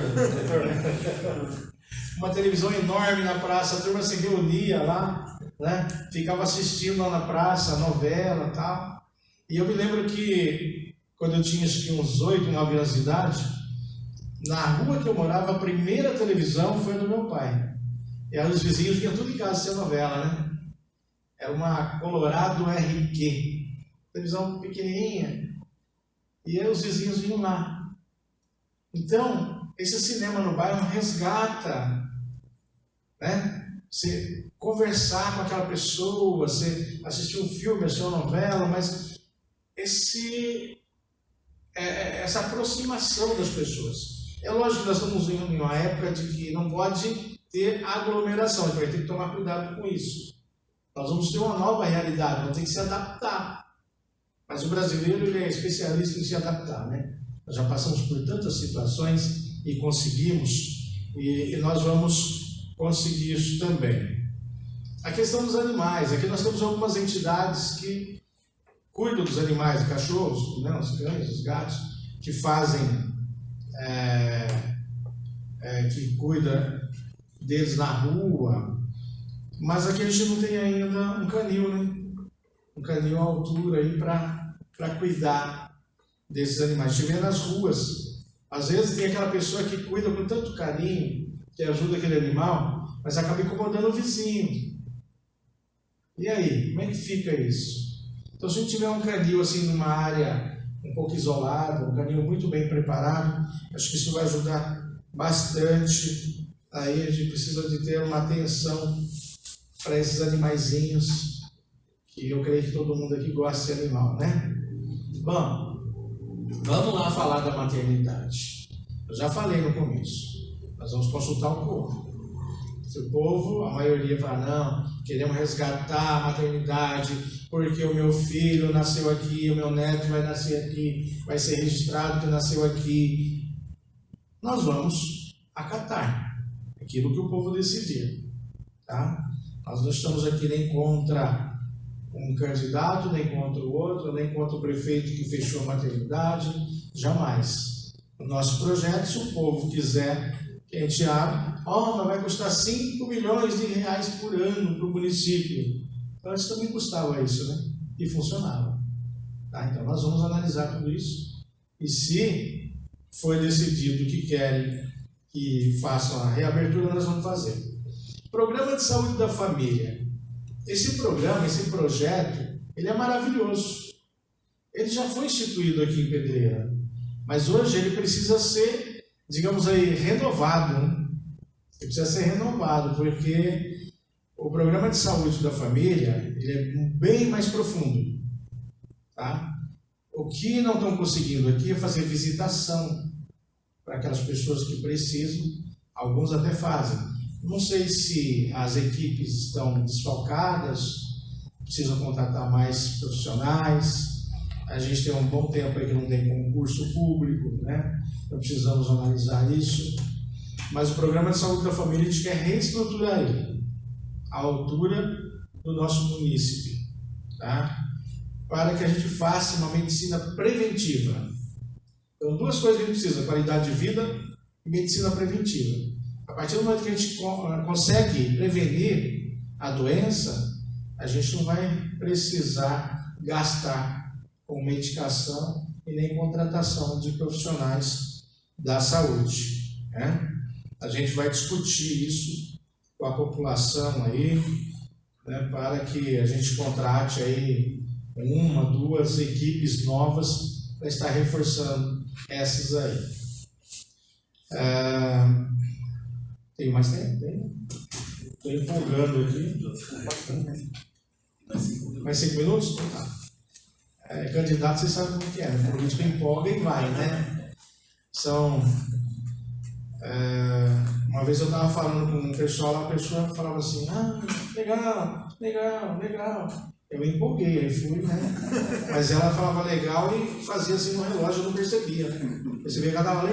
Uma televisão enorme na praça, a turma se reunia lá, né? Ficava assistindo lá na praça, novela e tal. E eu me lembro que, quando eu tinha acho que uns 8, 9 anos de idade, na rua que eu morava, a primeira televisão foi a do meu pai. E aí os vizinhos vinham tudo em casa assistir novela, né? Era uma Colorado RQ, televisão pequenininha. E aí os vizinhos vinham lá. Então, esse cinema no bairro resgata, né? Você conversar com aquela pessoa, você assistir um filme, assistir uma novela, mas essa aproximação das pessoas. É lógico que nós estamos em uma época de que não pode ter aglomeração, a gente vai ter que tomar cuidado com isso. Nós vamos ter uma nova realidade, vamos ter que se adaptar. Mas o brasileiro ele é especialista em se adaptar, né? Nós já passamos por tantas situações e conseguimos, e nós vamos conseguir isso também. A questão dos animais, aqui nós temos algumas entidades que cuidam dos animais, cachorros, né, os cães, os gatos, que fazem, que cuida deles na rua, mas aqui a gente não tem ainda um canil, né? Um canil à altura aí para cuidar desses animais. A gente vê nas ruas, às vezes tem aquela pessoa que cuida com tanto carinho, que ajuda aquele animal, mas acaba incomodando o vizinho. E aí, como é que fica isso? Então, se a gente tiver um canil assim numa área um pouco isolada, um canil muito bem preparado, acho que isso vai ajudar bastante. Aí a gente precisa de ter uma atenção para esses animaizinhos, que eu creio que todo mundo aqui gosta de animal, né? Bom, vamos lá falar da maternidade. Eu já falei no começo. Nós vamos consultar o povo. Se o povo, a maioria fala, não, queremos resgatar a maternidade, porque o meu filho nasceu aqui, o meu neto vai nascer aqui, vai ser registrado que nasceu aqui. Nós vamos acatar aquilo que o povo decidir. Tá? Nós não estamos aqui nem contra um candidato, nem contra o outro, nem contra o prefeito que fechou a maternidade, jamais. O nosso projeto, se o povo quiser que a gente abra, mas vai custar 5 milhões de reais por ano para o município. Antes também custava isso, né? E funcionava. Tá? Então nós vamos analisar tudo isso. E se foi decidido que querem que façam a reabertura, nós vamos fazer. Programa de Saúde da Família. Esse programa, esse projeto, ele é maravilhoso. Ele já foi instituído aqui em Pedreira, mas hoje ele precisa ser, digamos aí, renovado. Né? Ele precisa ser renovado, porque o programa de saúde da família, ele é bem mais profundo. Tá? O que não estão conseguindo aqui é fazer visitação para aquelas pessoas que precisam, alguns até fazem. Não sei se as equipes estão desfalcadas, precisam contratar mais profissionais. A gente tem um bom tempo aí que não tem concurso público, né? Então precisamos analisar isso. Mas o programa de saúde da família, a gente quer reestruturar ele à altura do nosso município, tá? Para que a gente faça uma medicina preventiva. Então, duas coisas que a gente precisa: qualidade de vida e medicina preventiva. A partir do momento que a gente consegue prevenir a doença, a gente não vai precisar gastar com medicação e nem contratação de profissionais da saúde. Né? A gente vai discutir isso com a população aí, né, para que a gente contrate aí 1, 2 equipes novas para estar reforçando essas aí. Tem mais tempo? Estou empolgando aqui. Mais 5 minutos? Tá. Candidato, vocês sabem como que é. O político empolga e vai, né? Uma vez eu estava falando com um pessoal, a pessoa falava assim, legal. Eu me empolguei, aí fui, né? Mas ela falava legal e fazia assim no relógio, eu não percebia. Percebia que ela estava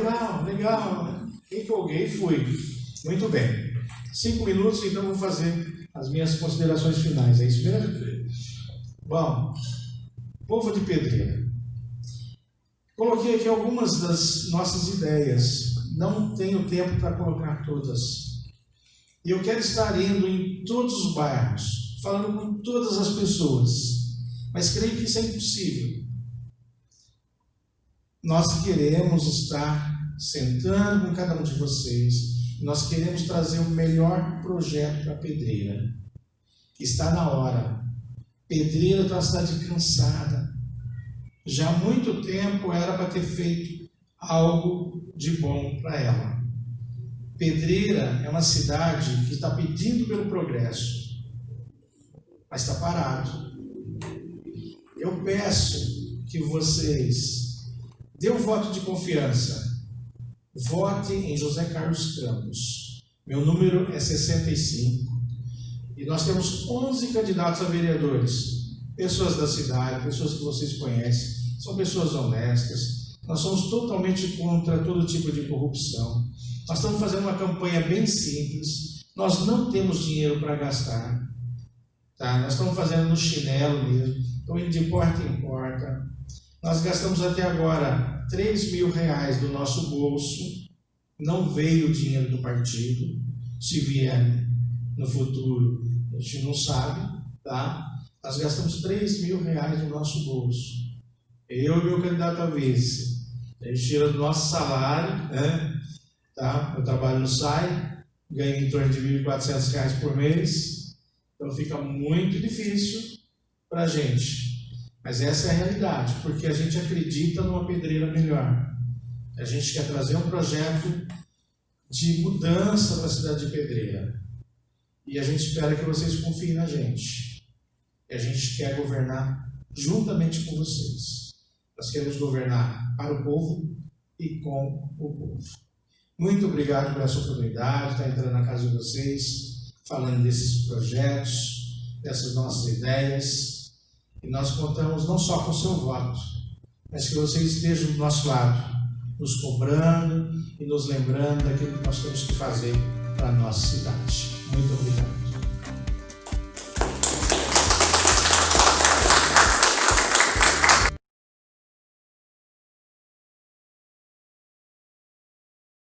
legal. Empolguei e fui. Muito bem. 5 minutos, então vou fazer as minhas considerações finais. É isso mesmo? Bom, povo de Pedreira. Coloquei aqui algumas das nossas ideias. Não tenho tempo para colocar todas. E eu quero estar indo em todos os bairros, falando com todas as pessoas. Mas creio que isso é impossível. Nós queremos estar sentando com cada um de vocês. Nós queremos trazer o melhor projeto para Pedreira. Está na hora. Pedreira está uma cidade cansada. Já há muito tempo era para ter feito algo de bom para ela. Pedreira é uma cidade que está pedindo pelo progresso, mas está parado. Eu peço que vocês dêem um voto de confiança. Votem em José Carlos Campos. Meu número é 65. E nós temos 11 candidatos a vereadores. Pessoas da cidade, pessoas que vocês conhecem. São pessoas honestas. Nós somos totalmente contra todo tipo de corrupção. Nós estamos fazendo uma campanha bem simples. Nós não temos dinheiro para gastar. Tá? Nós estamos fazendo no chinelo mesmo. Estamos indo de porta em porta. Nós gastamos até agora R$3.000 do nosso bolso, não veio o dinheiro do partido. Se vier no futuro, a gente não sabe, tá? Nós gastamos R$3.000 do nosso bolso. Eu e meu candidato a vice, a gente tira do nosso salário, né? Tá? Eu trabalho no SAI, ganho em torno de R$1.400 por mês, então fica muito difícil para a gente. Mas essa é a realidade, porque a gente acredita numa Pedreira melhor. A gente quer trazer um projeto de mudança para a cidade de Pedreira. E a gente espera que vocês confiem na gente. E a gente quer governar juntamente com vocês. Nós queremos governar para o povo e com o povo. Muito obrigado por essa oportunidade de estar entrando na casa de vocês, falando desses projetos, dessas nossas ideias. E nós contamos não só com o seu voto, mas que vocês estejam do nosso lado, nos cobrando e nos lembrando daquilo que nós temos que fazer para a nossa cidade. Muito obrigado.